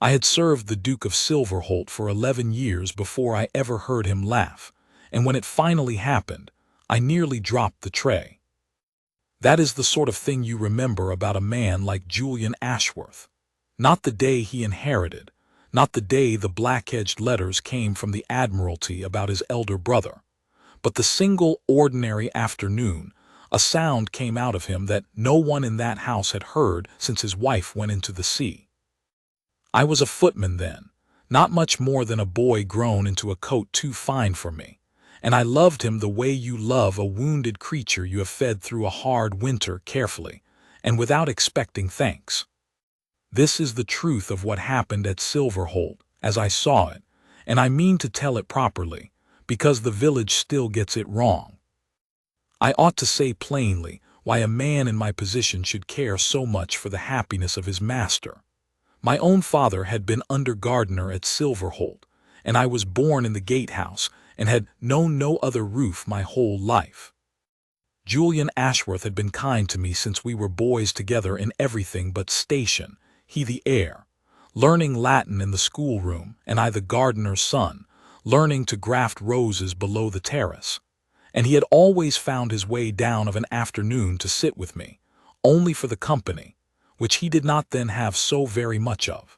I had served the Duke of Silverholt for 11 years before I ever heard him laugh, and when it finally happened, I nearly dropped the tray. That is the sort of thing you remember about a man like Julian Ashworth. Not the day he inherited, not the day the black-edged letters came from the Admiralty about his elder brother, but the single ordinary afternoon a sound came out of him that no one in that house had heard since his wife went into the sea. I was a footman then, not much more than a boy grown into a coat too fine for me, and I loved him the way you love a wounded creature you have fed through a hard winter carefully, and without expecting thanks. This is the truth of what happened at Silverholt, as I saw it, and I mean to tell it properly, because the village still gets it wrong. I ought to say plainly why a man in my position should care so much for the happiness of his master. My own father had been under gardener at Silverholt, and I was born in the gatehouse and had known no other roof my whole life. Julian Ashworth had been kind to me since we were boys together in everything but station, he the heir, learning Latin in the schoolroom, and I the gardener's son, learning to graft roses below the terrace. And he had always found his way down of an afternoon to sit with me, only for the company, which he did not then have so very much of.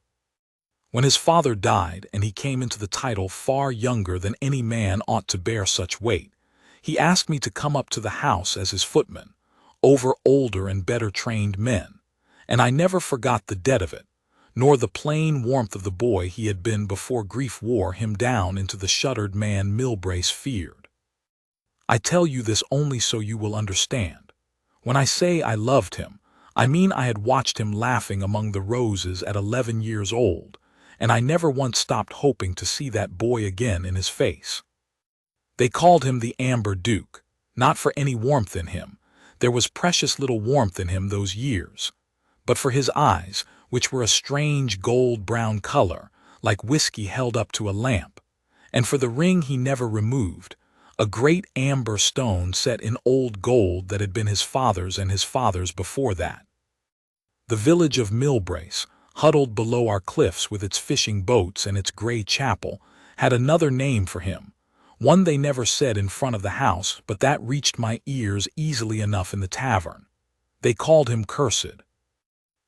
When his father died and he came into the title far younger than any man ought to bear such weight, he asked me to come up to the house as his footman, over older and better trained men, and I never forgot the debt of it, nor the plain warmth of the boy he had been before grief wore him down into the shuttered man Milbrace feared. I tell you this only so you will understand. When I say I loved him, I mean I had watched him laughing among the roses at 11 years old, and I never once stopped hoping to see that boy again in his face. They called him the Amber Duke, not for any warmth in him. There was precious little warmth in him those years, but for his eyes, which were a strange gold-brown color, like whiskey held up to a lamp, and for the ring he never removed, a great amber stone set in old gold that had been his father's and his father's before that. The village of Milbrace, huddled below our cliffs with its fishing boats and its gray chapel, had another name for him, one they never said in front of the house, but that reached my ears easily enough in the tavern. They called him Cursed.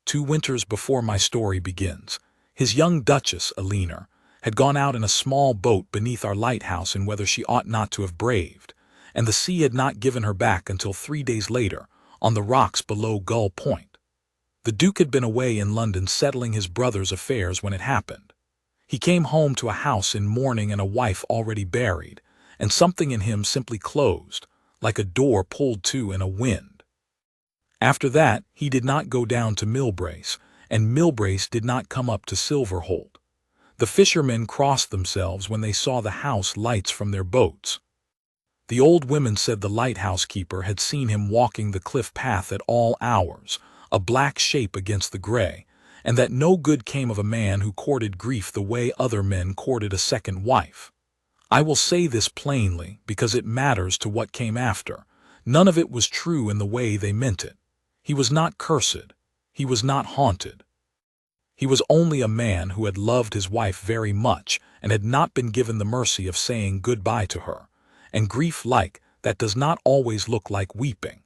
2 winters before my story begins, his young Duchess, Eleanor, had gone out in a small boat beneath our lighthouse in weather she ought not to have braved, and the sea had not given her back until 3 days later, on the rocks below Gull Point. The Duke had been away in London settling his brother's affairs when it happened. He came home to a house in mourning and a wife already buried, and something in him simply closed, like a door pulled to in a wind. After that, he did not go down to Milbrace, and Milbrace did not come up to Silverholt. The fishermen crossed themselves when they saw the house lights from their boats. The old women said the lighthouse keeper had seen him walking the cliff path at all hours, a black shape against the gray, and that no good came of a man who courted grief the way other men courted a second wife. I will say this plainly because it matters to what came after. None of it was true in the way they meant it. He was not cursed. He was not haunted. He was only a man who had loved his wife very much and had not been given the mercy of saying goodbye to her, and grief like that does not always look like weeping.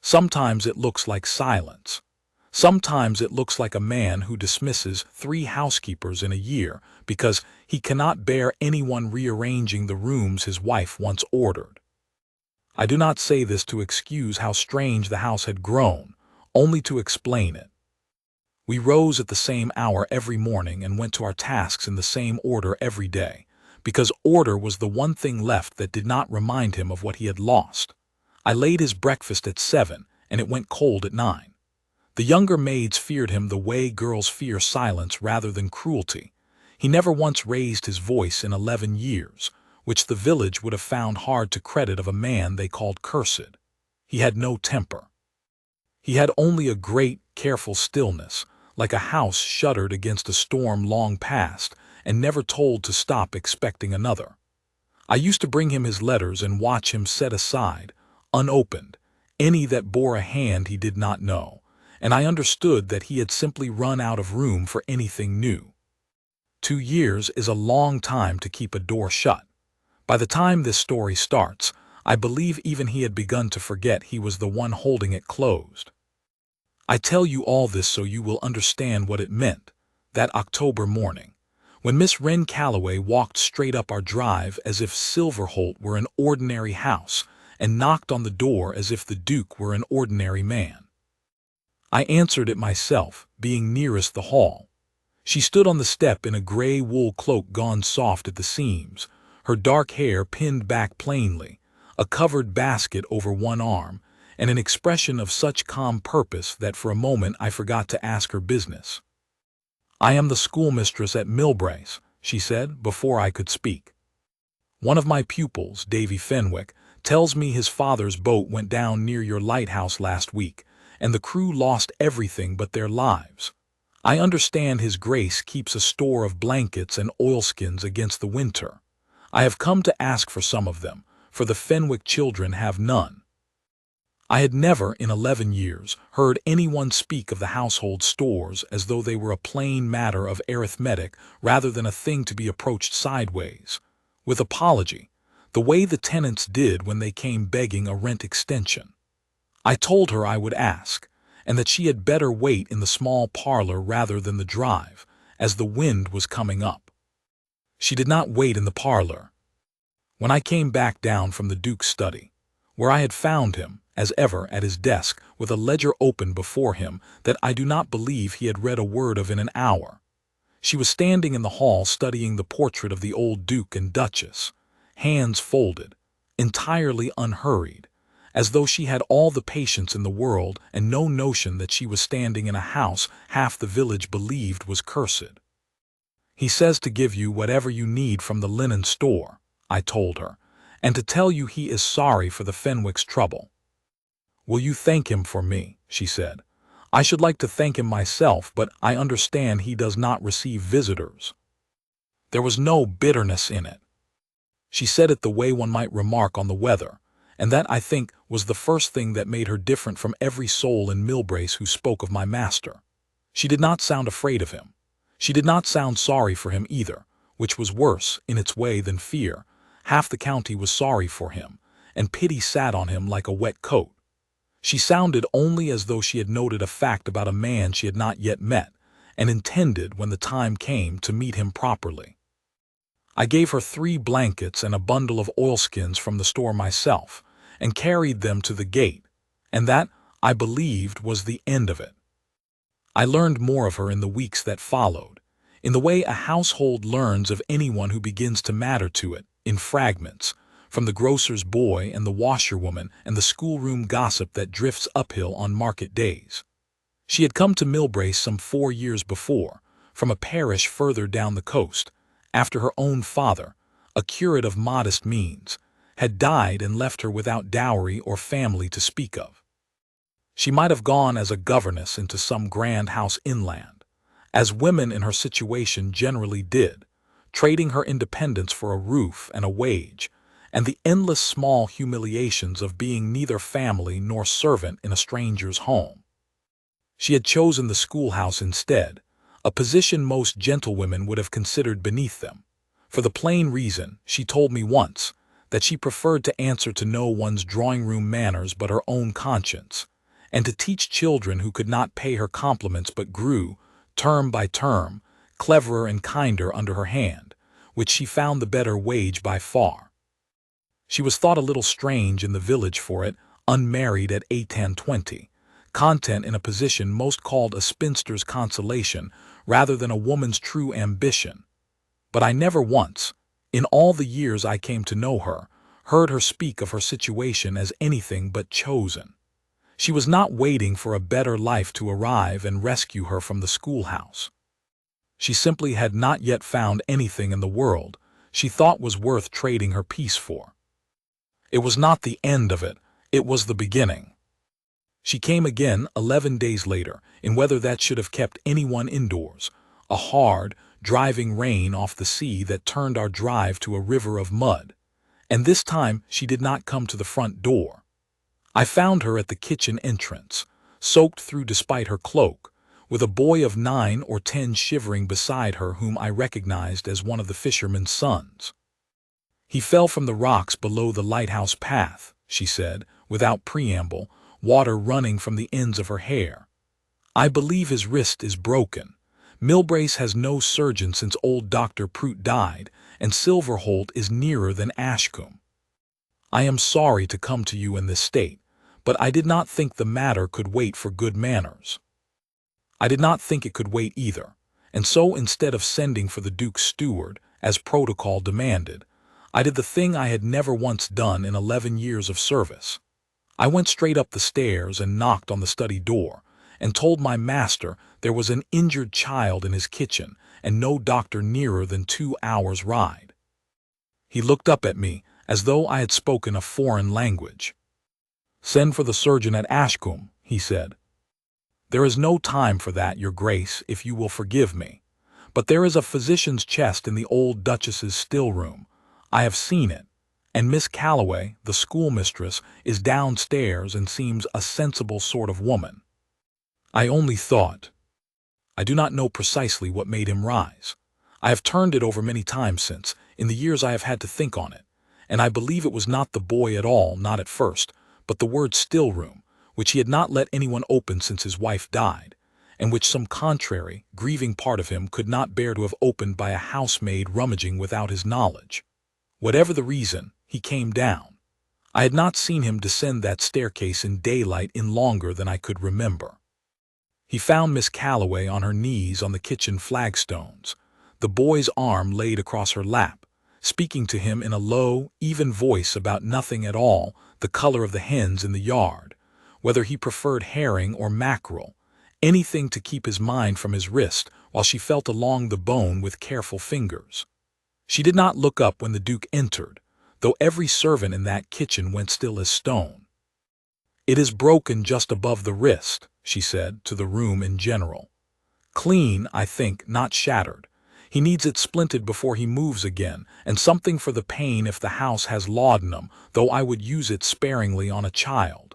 Sometimes it looks like silence. Sometimes it looks like a man who dismisses 3 housekeepers in a year because he cannot bear anyone rearranging the rooms his wife once ordered. I do not say this to excuse how strange the house had grown, only to explain it. We rose at the same hour every morning and went to our tasks in the same order every day, because order was the one thing left that did not remind him of what he had lost. I laid his breakfast at 7, and it went cold at 9. The younger maids feared him the way girls fear silence rather than cruelty. He never once raised his voice in 11 years, which the village would have found hard to credit of a man they called Cursed. He had no temper. He had only a great, careful stillness, like a house shuttered against a storm long past and never told to stop expecting another. I used to bring him his letters and watch him set aside, unopened, any that bore a hand he did not know, and I understood that he had simply run out of room for anything new. 2 years is a long time to keep a door shut. By the time this story starts, I believe even he had begun to forget he was the one holding it closed. I tell you all this so you will understand what it meant, that October morning, when Miss Wren Calloway walked straight up our drive as if Silverholt were an ordinary house and knocked on the door as if the Duke were an ordinary man. I answered it myself, being nearest the hall. She stood on the step in a gray wool cloak gone soft at the seams, her dark hair pinned back plainly, a covered basket over one arm, and an expression of such calm purpose that for a moment I forgot to ask her business. "I am the schoolmistress at Millbrace," she said, before I could speak. "One of my pupils, Davy Fenwick, tells me his father's boat went down near your lighthouse last week, and the crew lost everything but their lives. I understand His Grace keeps a store of blankets and oilskins against the winter. I have come to ask for some of them, for the Fenwick children have none." I had never, in 11 years, heard anyone speak of the household stores as though they were a plain matter of arithmetic rather than a thing to be approached sideways, with apology, the way the tenants did when they came begging a rent extension. I told her I would ask, and that she had better wait in the small parlor rather than the drive, as the wind was coming up. She did not wait in the parlor. When I came back down from the Duke's study, where I had found him, as ever, at his desk, with a ledger open before him that I do not believe he had read a word of in an hour, she was standing in the hall studying the portrait of the old Duke and Duchess, hands folded, entirely unhurried, as though she had all the patience in the world and no notion that she was standing in a house half the village believed was cursed. "He says to give you whatever you need from the linen store," I told her, "and to tell you he is sorry for the Fenwick's trouble." "Will you thank him for me?" she said. "I should like to thank him myself, but I understand he does not receive visitors." There was no bitterness in it. She said it the way one might remark on the weather, and that, I think, was the first thing that made her different from every soul in Millbrace who spoke of my master. She did not sound afraid of him. She did not sound sorry for him either, which was worse, in its way, than fear. Half the county was sorry for him, and pity sat on him like a wet coat. She sounded only as though she had noted a fact about a man she had not yet met, and intended, when the time came, to meet him properly. I gave her 3 blankets and a bundle of oilskins from the store myself, and carried them to the gate, and that, I believed, was the end of it. I learned more of her in the weeks that followed, in the way a household learns of anyone who begins to matter to it, in fragments, from the grocer's boy and the washerwoman and the schoolroom gossip that drifts uphill on market days. She had come to Millbrace some 4 years before, from a parish further down the coast, after her own father, a curate of modest means, had died and left her without dowry or family to speak of. She might have gone as a governess into some grand house inland, as women in her situation generally did, trading her independence for a roof and a wage, and the endless small humiliations of being neither family nor servant in a stranger's home. She had chosen the schoolhouse instead, a position most gentlewomen would have considered beneath them, for the plain reason, she told me once, that she preferred to answer to no one's drawing-room manners but her own conscience, and to teach children who could not pay her compliments but grew, term by term, cleverer and kinder under her hand, which she found the better wage by far. She was thought a little strange in the village for it, unmarried at 18 and 20, content in a position most called a spinster's consolation rather than a woman's true ambition. But I never once, in all the years I came to know her, heard her speak of her situation as anything but chosen. She was not waiting for a better life to arrive and rescue her from the schoolhouse. She simply had not yet found anything in the world she thought was worth trading her peace for. It was not the end of it, it was the beginning. She came again 11 days later, in weather that should have kept anyone indoors, a hard, driving rain off the sea that turned our drive to a river of mud, and this time she did not come to the front door. I found her at the kitchen entrance, soaked through despite her cloak, with a boy of 9 or 10 shivering beside her whom I recognized as one of the fisherman's sons. "He fell from the rocks below the lighthouse path," she said, without preamble, water running from the ends of her hair. "I believe his wrist is broken. Milbrace has no surgeon since old Dr. Prout died, and Silverholt is nearer than Ashcombe. I am sorry to come to you in this state, but I did not think the matter could wait for good manners." I did not think it could wait either, and so instead of sending for the Duke's steward, as protocol demanded, I did the thing I had never once done in 11 years of service. I went straight up the stairs and knocked on the study door, and told my master there was an injured child in his kitchen and no doctor nearer than 2 hours' ride. He looked up at me as though I had spoken a foreign language. "Send for the surgeon at Ashcombe," he said. "There is no time for that, your grace, if you will forgive me. But there is a physician's chest in the old Duchess's still-room. I have seen it, and Miss Calloway, the schoolmistress, is downstairs and seems a sensible sort of woman." I only thought. I do not know precisely what made him rise. I have turned it over many times since, in the years I have had to think on it, and I believe it was not the boy at all, not at first, but the word still-room, which he had not let anyone open since his wife died, and which some contrary, grieving part of him could not bear to have opened by a housemaid rummaging without his knowledge. Whatever the reason, he came down. I had not seen him descend that staircase in daylight in longer than I could remember. He found Miss Calloway on her knees on the kitchen flagstones, the boy's arm laid across her lap, speaking to him in a low, even voice about nothing at all, the color of the hens in the yard, whether he preferred herring or mackerel, anything to keep his mind from his wrist while she felt along the bone with careful fingers. She did not look up when the Duke entered, though every servant in that kitchen went still as stone. "It is broken just above the wrist," she said, to the room in general. "Clean, I think, not shattered. He needs it splinted before he moves again, and something for the pain if the house has laudanum, though I would use it sparingly on a child."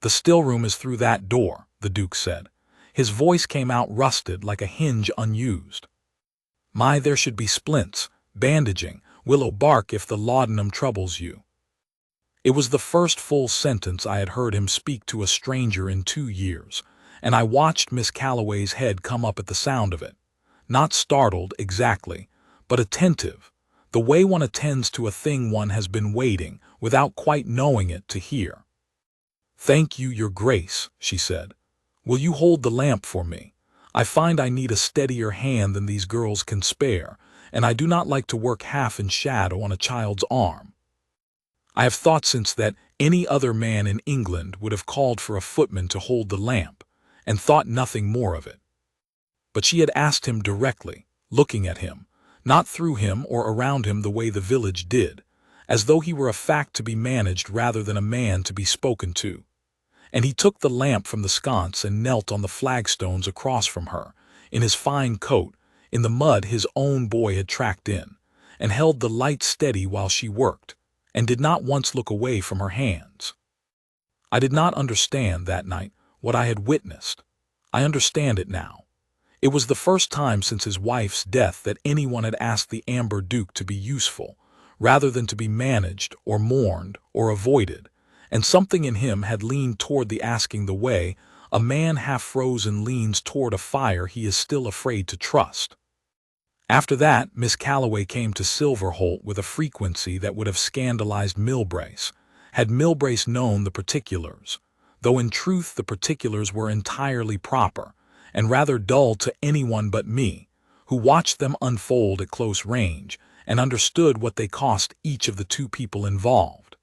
"The still-room is through that door," the Duke said. His voice came out rusted like a hinge unused. "My, there should be splints, bandaging, willow bark if the laudanum troubles you." It was the first full sentence I had heard him speak to a stranger in 2 years, and I watched Miss Calloway's head come up at the sound of it. Not startled, exactly, but attentive, the way one attends to a thing one has been waiting, without quite knowing it, to hear. "Thank you, your grace," she said. "Will you hold the lamp for me? I find I need a steadier hand than these girls can spare, and I do not like to work half in shadow on a child's arm." I have thought since that any other man in England would have called for a footman to hold the lamp, and thought nothing more of it. But she had asked him directly, looking at him, not through him or around him the way the village did, as though he were a fact to be managed rather than a man to be spoken to. And he took the lamp from the sconce and knelt on the flagstones across from her, in his fine coat, in the mud his own boy had tracked in, and held the light steady while she worked, and did not once look away from her hands. I did not understand that night what I had witnessed. I understand it now. It was the first time since his wife's death that anyone had asked the Amber Duke to be useful, rather than to be managed, or mourned, or avoided, and something in him had leaned toward the asking the way a man half-frozen leans toward a fire he is still afraid to trust. After that, Miss Calloway came to Silverholt with a frequency that would have scandalized Milbrace, had Milbrace known the particulars, though in truth the particulars were entirely proper, and rather dull to anyone but me, who watched them unfold at close range, and understood what they cost each of the 2 people involved.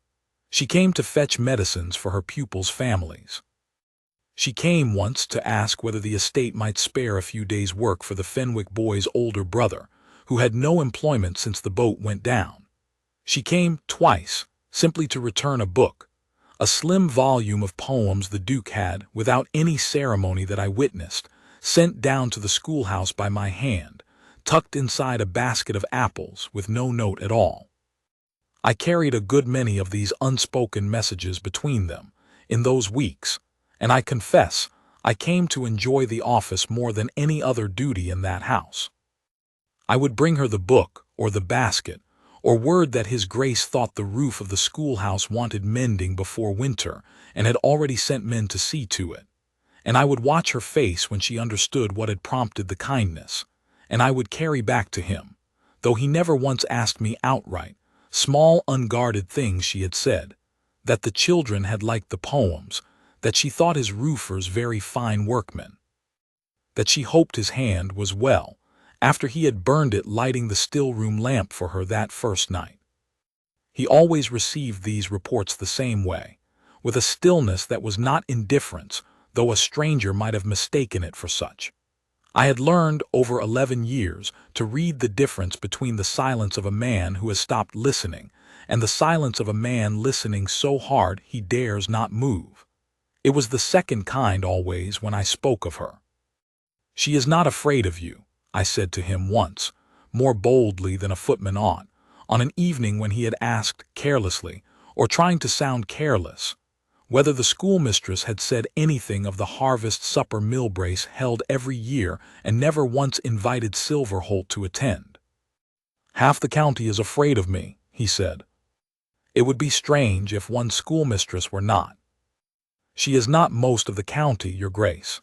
She came to fetch medicines for her pupils' families. She came once to ask whether the estate might spare a few days' work for the Fenwick boy's older brother, who had no employment since the boat went down. She came twice, simply to return a book, a slim volume of poems the Duke had, without any ceremony that I witnessed, sent down to the schoolhouse by my hand, tucked inside a basket of apples with no note at all. I carried a good many of these unspoken messages between them, in those weeks, and I confess I came to enjoy the office more than any other duty in that house. I would bring her the book, or the basket, or word that His Grace thought the roof of the schoolhouse wanted mending before winter and had already sent men to see to it. And I would watch her face when she understood what had prompted the kindness, and I would carry back to Him, though He never once asked me outright, small unguarded things she had said, that the children had liked the poems, that she thought his roofers very fine workmen, that she hoped his hand was well, after he had burned it lighting the still-room lamp for her that first night. He always received these reports the same way, with a stillness that was not indifference, though a stranger might have mistaken it for such. I had learned, over 11 years, to read the difference between the silence of a man who has stopped listening and the silence of a man listening so hard he dares not move. It was the second kind always when I spoke of her. "She is not afraid of you," I said to him once, more boldly than a footman ought, on an evening when he had asked carelessly, or trying to sound careless, whether the schoolmistress had said anything of the harvest supper Milbrace held every year and never once invited Silverholt to attend. "Half the county is afraid of me," he said. "It would be strange if one schoolmistress were not." "She is not most of the county, your Grace."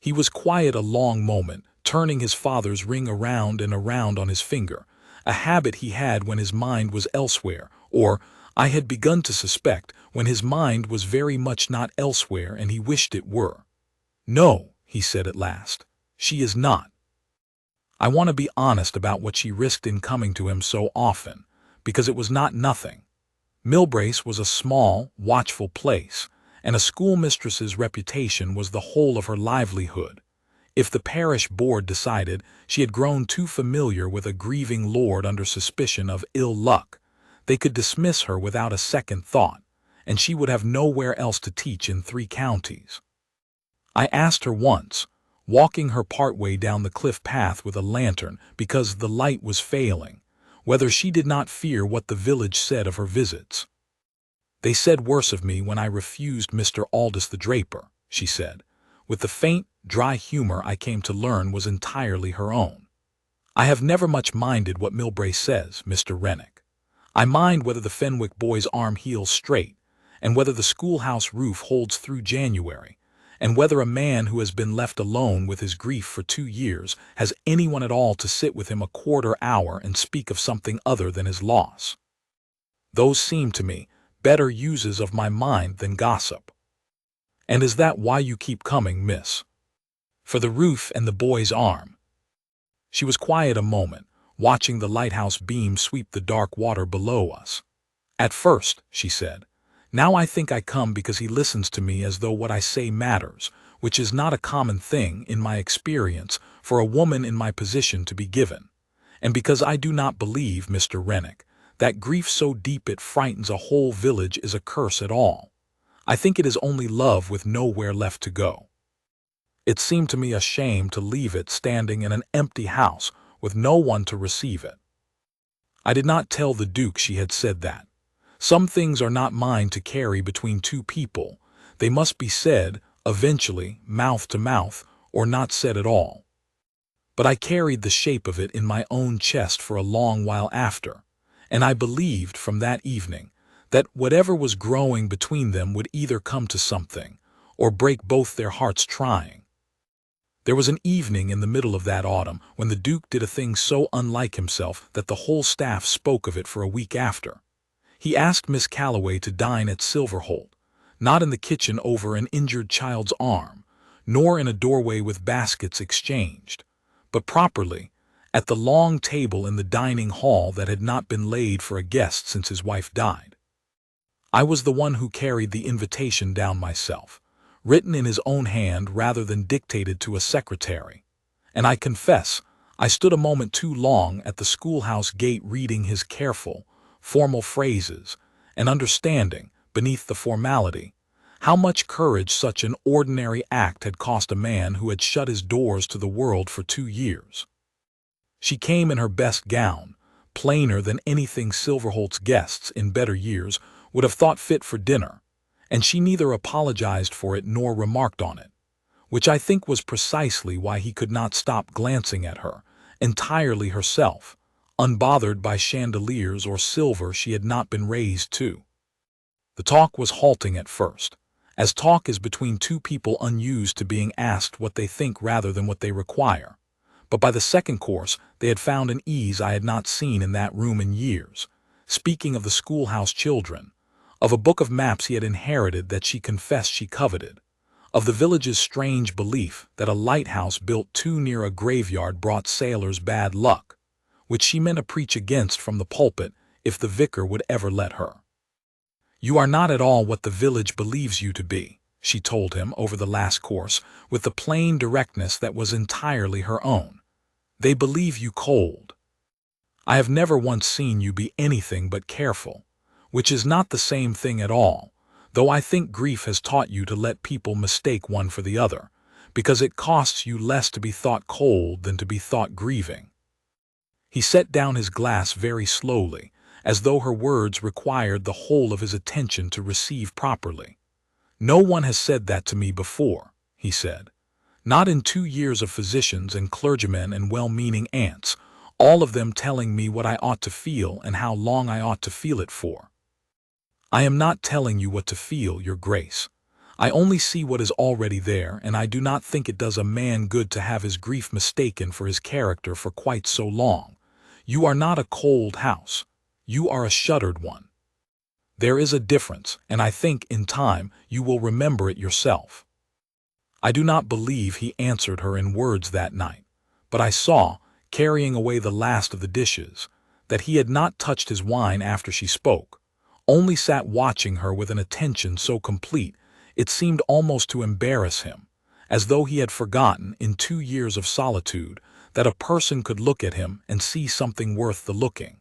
He was quiet a long moment, turning his father's ring around and around on his finger, a habit he had when his mind was elsewhere, or, I had begun to suspect, when his mind was very much not elsewhere and he wished it were. "No," he said at last, "she is not." I want to be honest about what she risked in coming to him so often, because it was not nothing. Milbrace was a small, watchful place, and a schoolmistress's reputation was the whole of her livelihood. If the parish board decided she had grown too familiar with a grieving lord under suspicion of ill luck, they could dismiss her without a second thought, and she would have nowhere else to teach in 3 counties. I asked her once, walking her part way down the cliff path with a lantern because the light was failing, whether she did not fear what the village said of her visits. "They said worse of me when I refused Mr. Aldous the draper," she said, with the faint, dry humor I came to learn was entirely her own. "I have never much minded what Milbrace says, Mr. Rennick. I mind whether the Fenwick boy's arm heals straight, and whether the schoolhouse roof holds through January, and whether a man who has been left alone with his grief for 2 years has anyone at all to sit with him a quarter hour and speak of something other than his loss. Those seem to me better uses of my mind than gossip." "And is that why you keep coming, miss?" "For the roof and the boy's arm." She was quiet a moment, watching the lighthouse beam sweep the dark water below us. "At first," she said, "now I think I come because he listens to me as though what I say matters, which is not a common thing, in my experience, for a woman in my position to be given. And because I do not believe, Mr. Rennick, that grief so deep it frightens a whole village is a curse at all. I think it is only love with nowhere left to go. It seemed to me a shame to leave it standing in an empty house with no one to receive it." I did not tell the Duke she had said that. Some things are not mine to carry between 2 people. They must be said, eventually, mouth to mouth, or not said at all. But I carried the shape of it in my own chest for a long while after, and I believed from that evening that whatever was growing between them would either come to something, or break both their hearts trying. There was an evening in the middle of that autumn when the Duke did a thing so unlike himself that the whole staff spoke of it for a week after. He asked Miss Calloway to dine at Silverholt, not in the kitchen over an injured child's arm, nor in a doorway with baskets exchanged, but properly at the long table in the dining hall that had not been laid for a guest since his wife died. I was the one who carried the invitation down myself, written in his own hand rather than dictated to a secretary, and I confess I stood a moment too long at the schoolhouse gate reading his careful, formal phrases, and understanding, beneath the formality, how much courage such an ordinary act had cost a man who had shut his doors to the world for 2 years. She came in her best gown, plainer than anything Silverholt's guests in better years would have thought fit for dinner, and she neither apologized for it nor remarked on it. which I think was precisely why he could not stop glancing at her, entirely herself, unbothered by chandeliers or silver she had not been raised to. The talk was halting at first, as talk is between two people unused to being asked what they think rather than what they require. But by the second course they had found an ease I had not seen in that room in years, speaking of the schoolhouse children, of a book of maps he had inherited that she confessed she coveted, of the village's strange belief that a lighthouse built too near a graveyard brought sailors bad luck, which she meant to preach against from the pulpit if the vicar would ever let her. "You are not at all what the village believes you to be," she told him over the last course, with the plain directness that was entirely her own. "They believe you cold. I have never once seen you be anything but careful, which is not the same thing at all, though I think grief has taught you to let people mistake one for the other, because it costs you less to be thought cold than to be thought grieving." He set down his glass very slowly, as though her words required the whole of his attention to receive properly. "No one has said that to me before," he said. "Not in 2 years of physicians and clergymen and well-meaning aunts, all of them telling me what I ought to feel and how long I ought to feel it for. I am not telling you what to feel, Your Grace. I only see what is already there, and I do not think it does a man good to have his grief mistaken for his character for quite so long. You are not a cold house. You are a shuttered one. There is a difference, and I think, in time, you will remember it yourself." I do not believe he answered her in words that night, but I saw, carrying away the last of the dishes, that he had not touched his wine after she spoke, only sat watching her with an attention so complete it seemed almost to embarrass him, as though he had forgotten, in 2 years of solitude, that a person could look at him and see something worth the looking.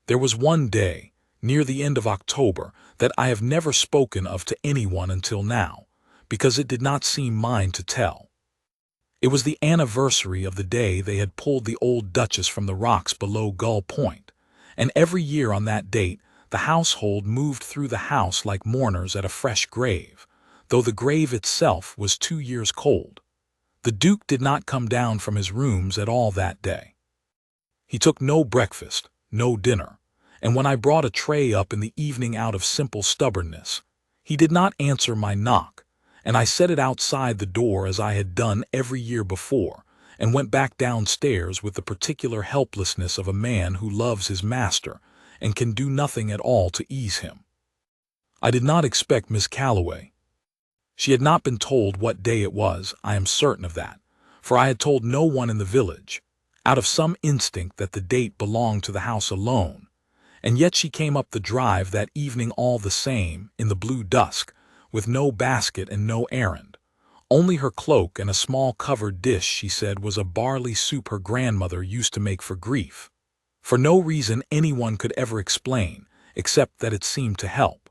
There was one day, near the end of October, that I have never spoken of to anyone until now, because it did not seem mine to tell. It was the anniversary of the day they had pulled the old Duchess from the rocks below Gull Point, and every year on that date the household moved through the house like mourners at a fresh grave, though the grave itself was 2 years cold. The Duke did not come down from his rooms at all that day. He took no breakfast, no dinner, and when I brought a tray up in the evening out of simple stubbornness, he did not answer my knock, and I set it outside the door as I had done every year before, and went back downstairs with the particular helplessness of a man who loves his master and can do nothing at all to ease him. I did not expect Miss Calloway. She had not been told what day it was, I am certain of that, for I had told no one in the village, out of some instinct that the date belonged to the house alone, and yet she came up the drive that evening all the same, in the blue dusk, with no basket and no errand. Only her cloak and a small covered dish she said was a barley soup her grandmother used to make for grief, for no reason anyone could ever explain, except that it seemed to help.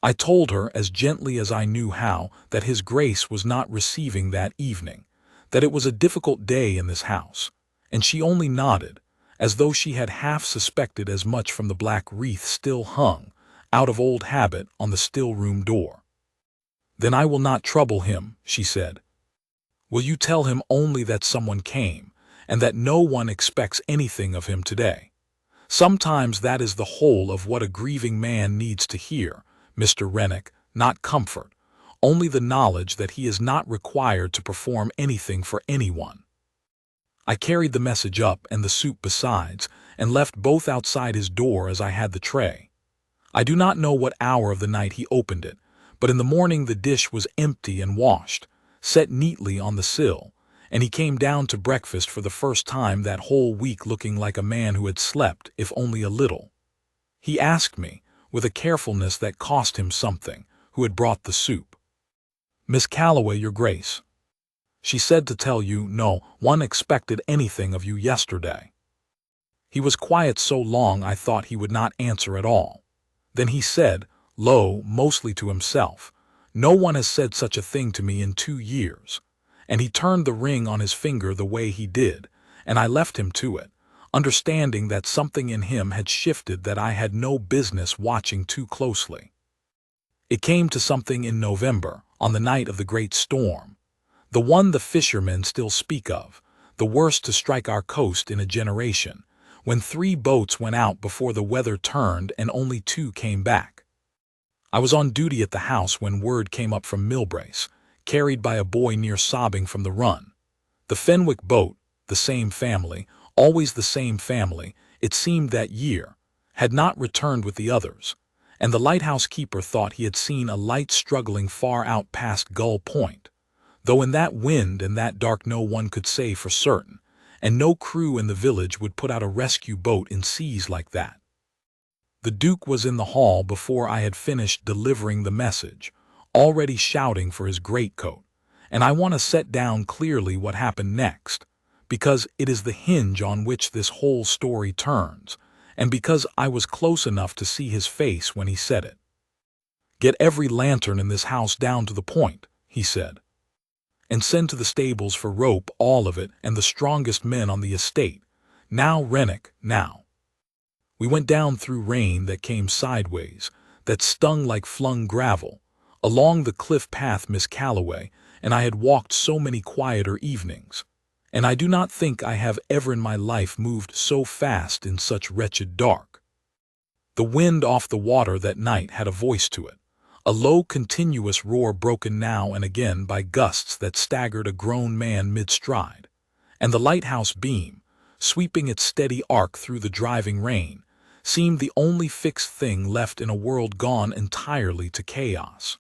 I told her as gently as I knew how that His Grace was not receiving that evening, that it was a difficult day in this house, and she only nodded, as though she had half suspected as much from the black wreath still hung, out of old habit, on the still-room door. "Then I will not trouble him," she said. "Will you tell him only that someone came, and that no one expects anything of him today? Sometimes that is the whole of what a grieving man needs to hear, Mr. Rennick, not comfort, only the knowledge that he is not required to perform anything for anyone." I carried the message up and the soup besides, and left both outside his door as I had the tray. I do not know what hour of the night he opened it, but in the morning the dish was empty and washed, set neatly on the sill, and he came down to breakfast for the first time that whole week looking like a man who had slept, if only a little. He asked me, with a carefulness that cost him something, who had brought the soup. "Miss Calloway, Your Grace. She said to tell you no one expected anything of you yesterday." He was quiet so long I thought he would not answer at all. Then he said, low, mostly to himself, "No one has said such a thing to me in 2 years." And he turned the ring on his finger the way he did, and I left him to it, understanding that something in him had shifted that I had no business watching too closely. It came to something in November, on the night of the great storm, The one the fishermen still speak of, the worst to strike our coast in a generation, when 3 boats went out before the weather turned and only 2 came back. I was on duty at the house when word came up from Millbrace, carried by a boy near sobbing from the run. The Fenwick boat, the same family, always the same family, it seemed that year, had not returned with the others, and the lighthouse keeper thought he had seen a light struggling far out past Gull Point, though in that wind and that dark no one could say for certain, and no crew in the village would put out a rescue boat in seas like that. The Duke was in the hall before I had finished delivering the message, already shouting for his greatcoat, and I want to set down clearly what happened next, because it is the hinge on which this whole story turns, and because I was close enough to see his face when he said it. "Get every lantern in this house down to the point," he said, "and send to the stables for rope, all of it, and the strongest men on the estate. Now, Rennick, now." We went down through rain that came sideways, that stung like flung gravel, along the cliff path Miss Calloway and I had walked so many quieter evenings, and I do not think I have ever in my life moved so fast in such wretched dark. The wind off the water that night had a voice to it, a low continuous roar broken now and again by gusts that staggered a grown man mid-stride, and the lighthouse beam, sweeping its steady arc through the driving rain, seemed the only fixed thing left in a world gone entirely to chaos.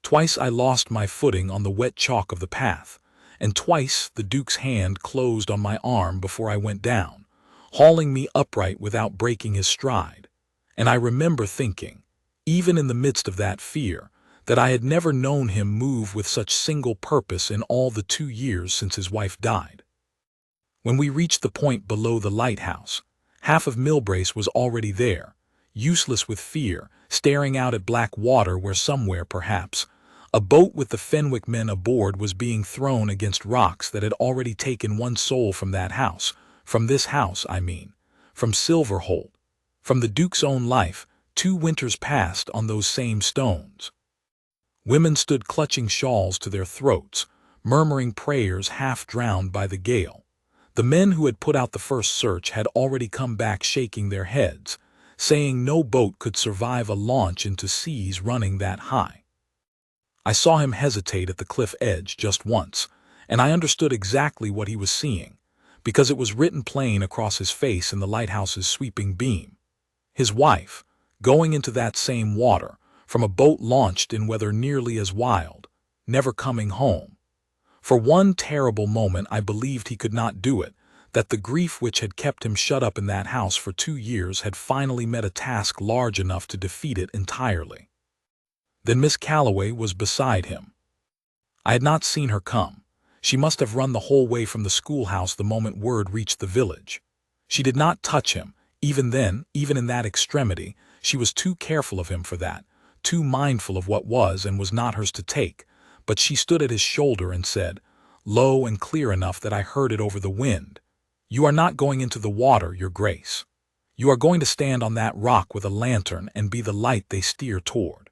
Twice I lost my footing on the wet chalk of the path, and twice the Duke's hand closed on my arm before I went down, hauling me upright without breaking his stride, and I remember thinking, even in the midst of that fear, that I had never known him move with such single purpose in all the 2 years since his wife died. When we reached the point below the lighthouse, half of Millbrace was already there, useless with fear, staring out at black water where somewhere, perhaps, a boat with the Fenwick men aboard was being thrown against rocks that had already taken one soul from that house, from this house, I mean, from Silverholt, from the Duke's own life, 2 winters past on those same stones. Women stood clutching shawls to their throats, murmuring prayers half drowned by the gale. The men who had put out the first search had already come back shaking their heads, saying no boat could survive a launch into seas running that high. I saw him hesitate at the cliff edge just once, and I understood exactly what he was seeing, because it was written plain across his face in the lighthouse's sweeping beam. His wife, going into that same water, from a boat launched in weather nearly as wild, never coming home. For one terrible moment I believed he could not do it, that the grief which had kept him shut up in that house for 2 years had finally met a task large enough to defeat it entirely. Then Miss Calloway was beside him. I had not seen her come. She must have run the whole way from the schoolhouse the moment word reached the village. She did not touch him, even then, even in that extremity. She was too careful of him for that, too mindful of what was and was not hers to take, but she stood at his shoulder and said, low and clear enough that I heard it over the wind, "You are not going into the water, Your Grace. You are going to stand on that rock with a lantern and be the light they steer toward.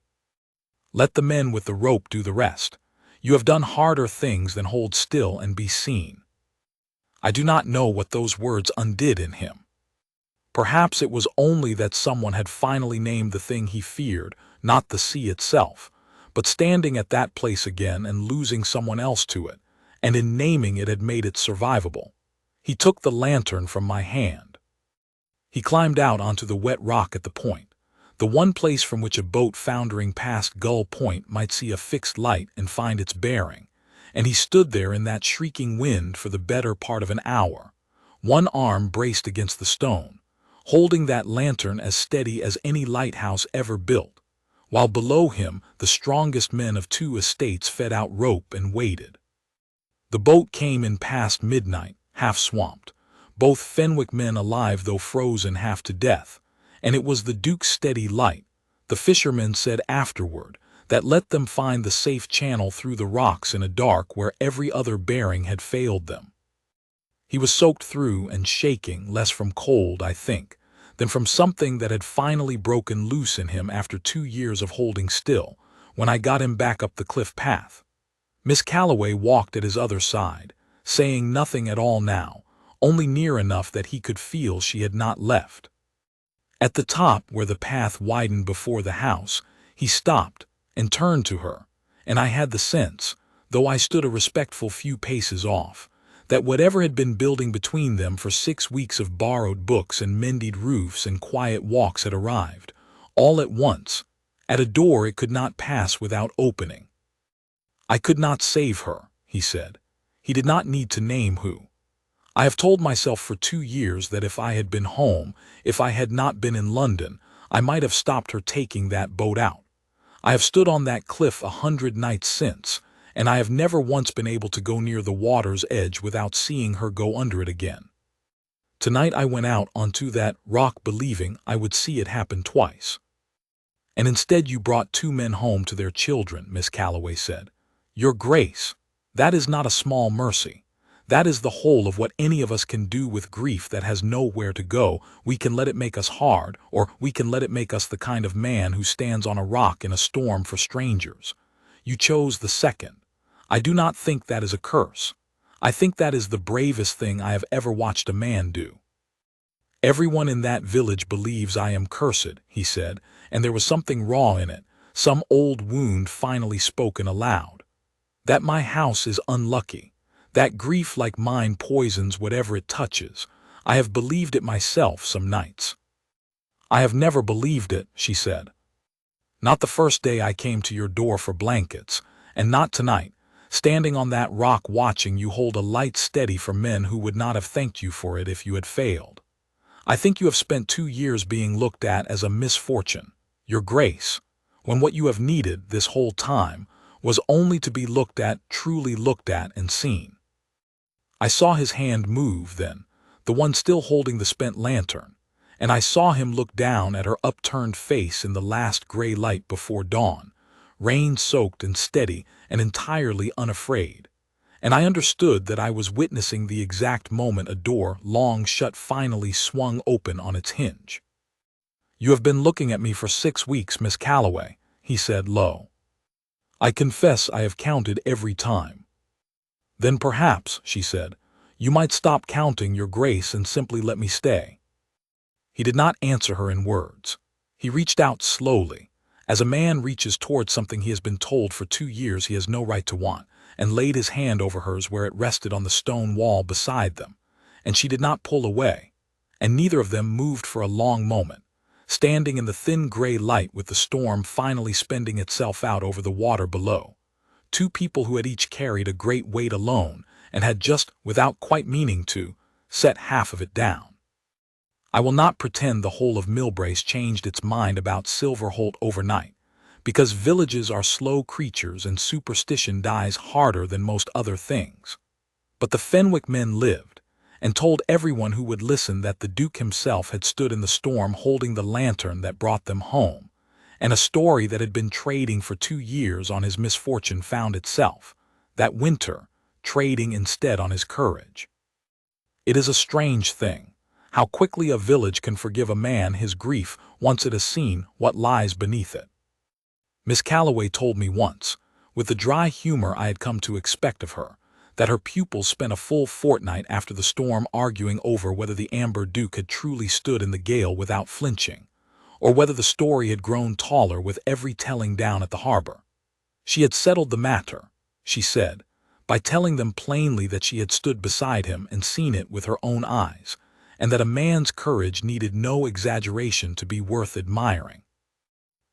Let the men with the rope do the rest. You have done harder things than hold still and be seen." I do not know what those words undid in him. Perhaps it was only that someone had finally named the thing he feared, not the sea itself, but standing at that place again and losing someone else to it, and in naming it had made it survivable. He took the lantern from my hand. He climbed out onto the wet rock at the point, the one place from which a boat foundering past Gull Point might see a fixed light and find its bearing, and he stood there in that shrieking wind for the better part of an hour, one arm braced against the stone, holding that lantern as steady as any lighthouse ever built, while below him the strongest men of 2 estates fed out rope and waited. The boat came in past midnight, half swamped, both Fenwick men alive though frozen half to death, and it was the Duke's steady light, the fishermen said afterward, that let them find the safe channel through the rocks in a dark where every other bearing had failed them. He was soaked through and shaking, less from cold, I think, than from something that had finally broken loose in him after 2 years of holding still, when I got him back up the cliff path. Miss Calloway walked at his other side, saying nothing at all now, only near enough that he could feel she had not left. At the top, where the path widened before the house, he stopped and turned to her, and I had the sense, though I stood a respectful few paces off, that whatever had been building between them for 6 weeks of borrowed books and mended roofs and quiet walks had arrived, all at once, at a door it could not pass without opening. "I could not save her," he said. He did not need to name who. "I have told myself for 2 years that if I had been home, if I had not been in London, I might have stopped her taking that boat out. I have stood on that cliff 100 nights since, and I have never once been able to go near the water's edge without seeing her go under it again. Tonight I went out onto that rock believing I would see it happen twice." "And instead you brought 2 men home to their children," Miss Calloway said. "Your Grace, that is not a small mercy. That is the whole of what any of us can do with grief that has nowhere to go. We can let it make us hard, or we can let it make us the kind of man who stands on a rock in a storm for strangers. You chose the second. I do not think that is a curse. I think that is the bravest thing I have ever watched a man do." "Everyone in that village believes I am cursed," he said, and there was something raw in it, some old wound finally spoken aloud. "That my house is unlucky. That grief like mine poisons whatever it touches. I have believed it myself some nights." "I have never believed it," she said. "Not the first day I came to your door for blankets, and not tonight, standing on that rock watching you hold a light steady for men who would not have thanked you for it if you had failed. I think you have spent 2 years being looked at as a misfortune, Your Grace, when what you have needed this whole time was only to be looked at, truly looked at and seen." I saw his hand move then, the one still holding the spent lantern, and I saw him look down at her upturned face in the last gray light before dawn, rain-soaked and steady and entirely unafraid, and I understood that I was witnessing the exact moment a door long shut finally swung open on its hinge. "You have been looking at me for 6 weeks, Miss Calloway," he said low. "I confess I have counted every time." "Then perhaps," she said, "you might stop counting, Your Grace, and simply let me stay." He did not answer her in words. He reached out slowly, as a man reaches towards something he has been told for 2 years he has no right to want, and laid his hand over hers where it rested on the stone wall beside them, and she did not pull away, and neither of them moved for a long moment, standing in the thin gray light with the storm finally spending itself out over the water below. 2 people who had each carried a great weight alone and had just, without quite meaning to, set half of it down. I will not pretend the whole of Millbrace changed its mind about Silverholt overnight, because villages are slow creatures and superstition dies harder than most other things. But the Fenwick men lived, and told everyone who would listen that the Duke himself had stood in the storm holding the lantern that brought them home, and a story that had been trading for 2 years on his misfortune found itself, that winter, trading instead on his courage. It is a strange thing, how quickly a village can forgive a man his grief once it has seen what lies beneath it. Miss Calloway told me once, with the dry humor I had come to expect of her, that her pupils spent a full fortnight after the storm arguing over whether the Amber Duke had truly stood in the gale without flinching, or whether the story had grown taller with every telling down at the harbor. She had settled the matter, she said, by telling them plainly that she had stood beside him and seen it with her own eyes, and that a man's courage needed no exaggeration to be worth admiring.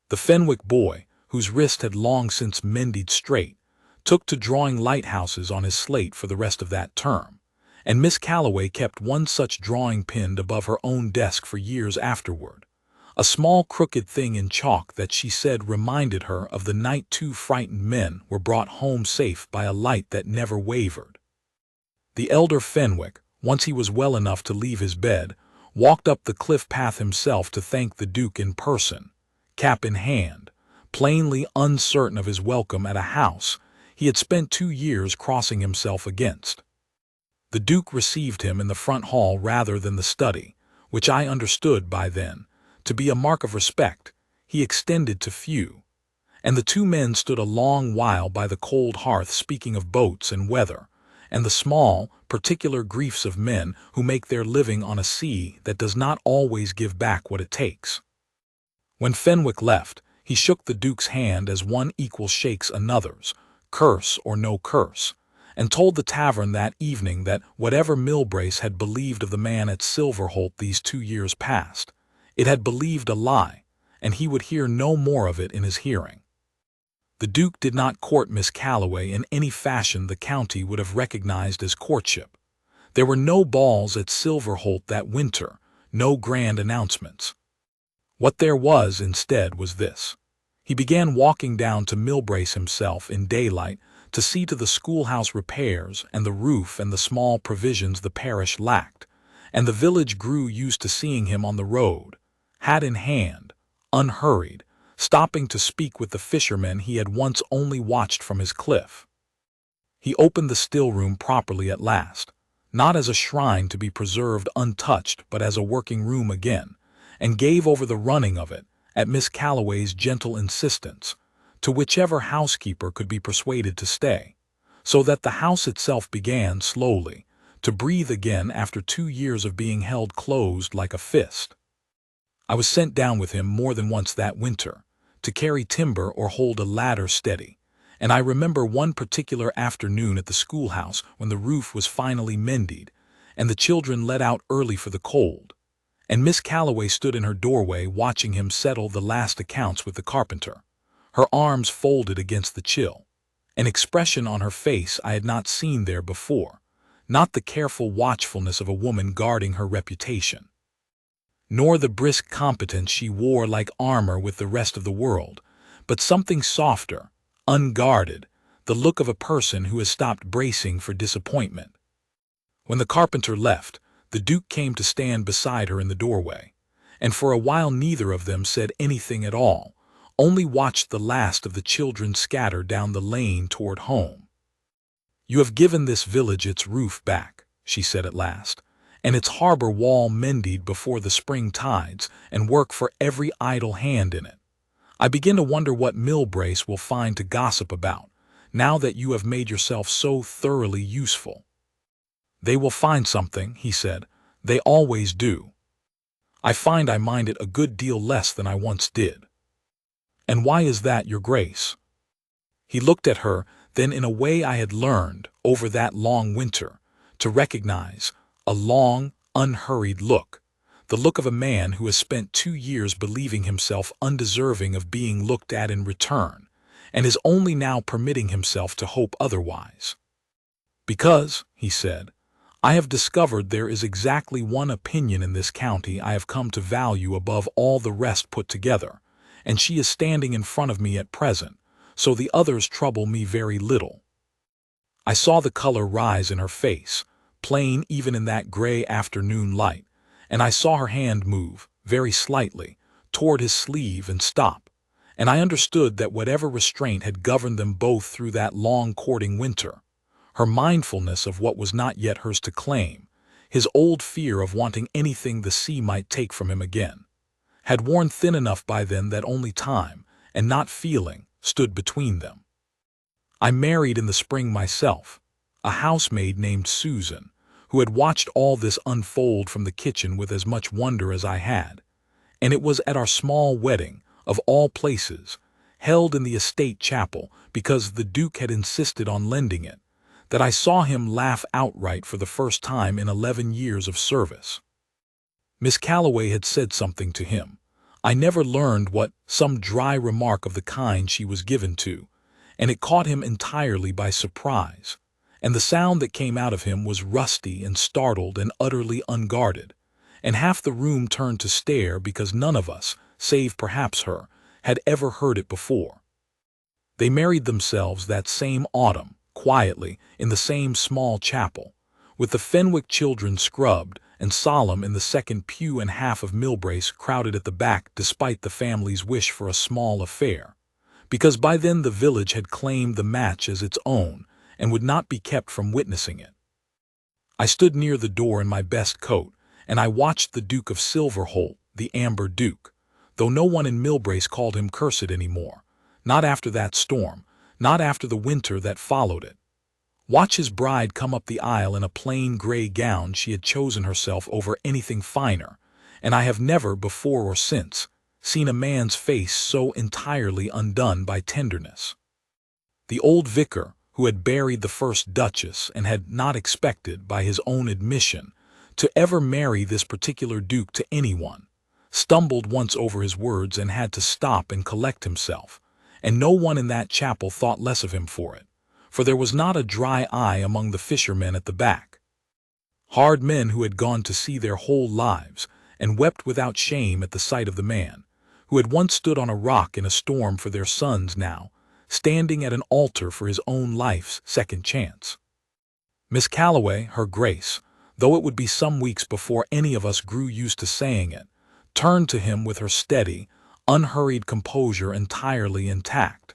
The Fenwick boy, whose wrist had long since mended straight, took to drawing lighthouses on his slate for the rest of that term, and Miss Calloway kept one such drawing pinned above her own desk for years afterward, a small crooked thing in chalk that she said reminded her of the night 2 frightened men were brought home safe by a light that never wavered. The elder Fenwick, once he was well enough to leave his bed, walked up the cliff path himself to thank the Duke in person, cap in hand, plainly uncertain of his welcome at a house he had spent 2 years crossing himself against. The Duke received him in the front hall rather than the study, which I understood by then to be a mark of respect he extended to few, and the two men stood a long while by the cold hearth speaking of boats and weather, and the small, particular griefs of men who make their living on a sea that does not always give back what it takes. When Fenwick left, he shook the Duke's hand as one equal shakes another's, curse or no curse, and told the tavern that evening that whatever Milbrace had believed of the man at Silverholt these 2 years past, it had believed a lie, and he would hear no more of it in his hearing. The Duke did not court Miss Calloway in any fashion the county would have recognized as courtship. There were no balls at Silverholt that winter, no grand announcements. What there was instead was this. He began walking down to Milbrace himself in daylight to see to the schoolhouse repairs and the roof and the small provisions the parish lacked, and the village grew used to seeing him on the road, hat in hand, unhurried, stopping to speak with the fishermen he had once only watched from his cliff. He opened the still-room properly at last, not as a shrine to be preserved untouched but as a working room again, and gave over the running of it, at Miss Calloway's gentle insistence, to whichever housekeeper could be persuaded to stay, so that the house itself began, slowly, to breathe again after 2 years of being held closed like a fist. I was sent down with him more than once that winter, to carry timber or hold a ladder steady, and I remember one particular afternoon at the schoolhouse when the roof was finally mended, and the children let out early for the cold, and Miss Calloway stood in her doorway watching him settle the last accounts with the carpenter, her arms folded against the chill, an expression on her face I had not seen there before, not the careful watchfulness of a woman guarding her reputation, nor the brisk competence she wore like armor with the rest of the world, but something softer, unguarded, the look of a person who has stopped bracing for disappointment. When the carpenter left, the Duke came to stand beside her in the doorway, and for a while neither of them said anything at all, only watched the last of the children scatter down the lane toward home. "You have given this village its roof back," she said at last, "and its harbor wall mended before the spring tides, and work for every idle hand in it. I begin to wonder what Milbrace will find to gossip about, now that you have made yourself so thoroughly useful." "They will find something," he said. "They always do. I find I mind it a good deal less than I once did." "And why is that, your grace?" He looked at her, then in a way I had learned, over that long winter, to recognize, a long, unhurried look, the look of a man who has spent 2 years believing himself undeserving of being looked at in return, and is only now permitting himself to hope otherwise. "Because," he said, "I have discovered there is exactly one opinion in this county I have come to value above all the rest put together, and she is standing in front of me at present, so the others trouble me very little." I saw the color rise in her face, plain even in that gray afternoon light, and I saw her hand move, very slightly, toward his sleeve and stop, and I understood that whatever restraint had governed them both through that long courting winter, her mindfulness of what was not yet hers to claim, his old fear of wanting anything the sea might take from him again, had worn thin enough by then that only time, and not feeling, stood between them. I married in the spring myself, a housemaid named Susan, who had watched all this unfold from the kitchen with as much wonder as I had, and it was at our small wedding, of all places, held in the estate chapel because the Duke had insisted on lending it, that I saw him laugh outright for the first time in 11 years of service. Miss Calloway had said something to him. I never learned what, some dry remark of the kind she was given to, and it caught him entirely by surprise, and the sound that came out of him was rusty and startled and utterly unguarded, and half the room turned to stare because none of us, save perhaps her, had ever heard it before. They married themselves that same autumn, quietly, in the same small chapel, with the Fenwick children scrubbed and solemn in the second pew, and half of Milbrace crowded at the back despite the family's wish for a small affair, because by then the village had claimed the match as its own and would not be kept from witnessing it. I stood near the door in my best coat, and I watched the Duke of Silverholt, the Amber Duke, though no one in Milbrace called him cursed any more, Not after that storm, not after the winter that followed it. Watch his bride come up the aisle in a plain gray gown she had chosen herself over anything finer, and I have never, before or since, seen a man's face so entirely undone by tenderness. The old vicar, who had buried the first duchess and had not expected, by his own admission, to ever marry this particular duke to anyone, stumbled once over his words and had to stop and collect himself, and no one in that chapel thought less of him for it, for there was not a dry eye among the fishermen at the back. Hard men who had gone to sea their whole lives and wept without shame at the sight of the man, who had once stood on a rock in a storm for their sons, now standing at an altar for his own life's second chance. Miss Calloway, her grace, though it would be some weeks before any of us grew used to saying it, turned to him with her steady, unhurried composure entirely intact,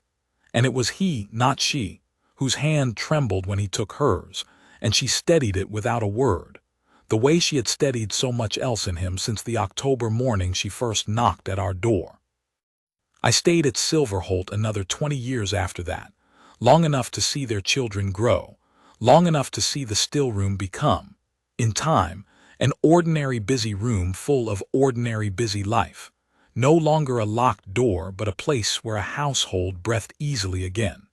and it was he, not she, whose hand trembled when he took hers, and she steadied it without a word, the way she had steadied so much else in him since the October morning she first knocked at our door. I stayed at Silverholt another 20 years after that, long enough to see their children grow, long enough to see the still room become, in time, an ordinary busy room full of ordinary busy life, no longer a locked door but a place where a household breathed easily again.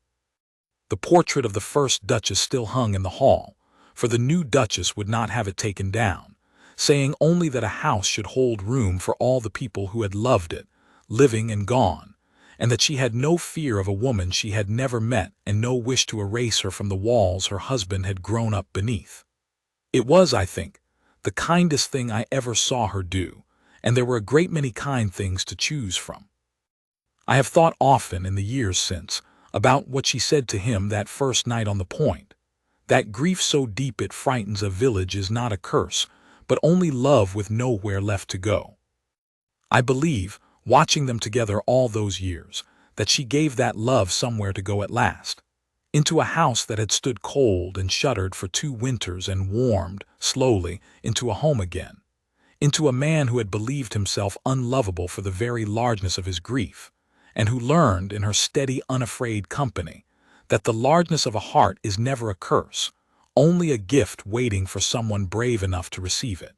The portrait of the first duchess still hung in the hall, for the new duchess would not have it taken down, saying only that a house should hold room for all the people who had loved it, living and gone, and that she had no fear of a woman she had never met and no wish to erase her from the walls her husband had grown up beneath. It was, I think, the kindest thing I ever saw her do, and there were a great many kind things to choose from. I have thought often in the years since about what she said to him that first night on the point, that grief so deep it frightens a village is not a curse, but only love with nowhere left to go. I believe, watching them together all those years, that she gave that love somewhere to go at last, into a house that had stood cold and shuttered for 2 winters and warmed, slowly, into a home again, into a man who had believed himself unlovable for the very largeness of his grief, and who learned in her steady, unafraid company that the largeness of a heart is never a curse, only a gift waiting for someone brave enough to receive it.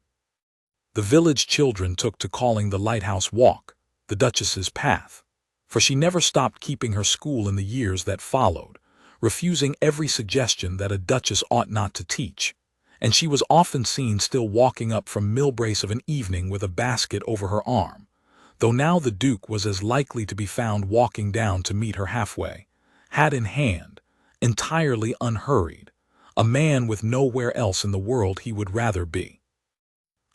The village children took to calling the lighthouse walk the Duchess's path, for she never stopped keeping her school in the years that followed, refusing every suggestion that a duchess ought not to teach, and she was often seen still walking up from Millbrace of an evening with a basket over her arm, though now the Duke was as likely to be found walking down to meet her halfway, hat in hand, entirely unhurried, a man with nowhere else in the world he would rather be.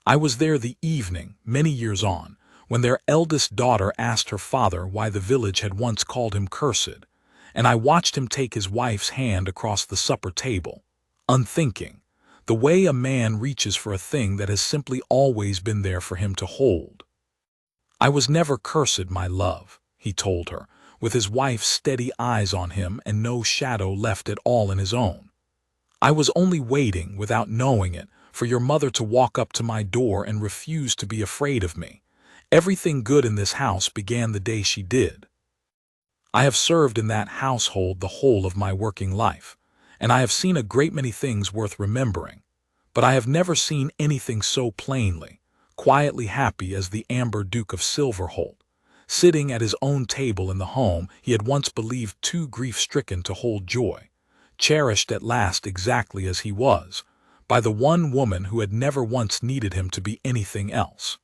I was there the evening, many years on, when their eldest daughter asked her father why the village had once called him cursed, and I watched him take his wife's hand across the supper table, unthinking, the way a man reaches for a thing that has simply always been there for him to hold. "I was never cursed, my love," he told her, with his wife's steady eyes on him and no shadow left at all in his own. "I was only waiting, without knowing it, for your mother to walk up to my door and refuse to be afraid of me. Everything good in this house began the day she did. I have served in that household the whole of my working life, and I have seen a great many things worth remembering, but I have never seen anything so plainly, quietly happy as the Amber Duke of Silverholt, sitting at his own table in the home he had once believed too grief-stricken to hold joy, cherished at last exactly as he was, by the one woman who had never once needed him to be anything else.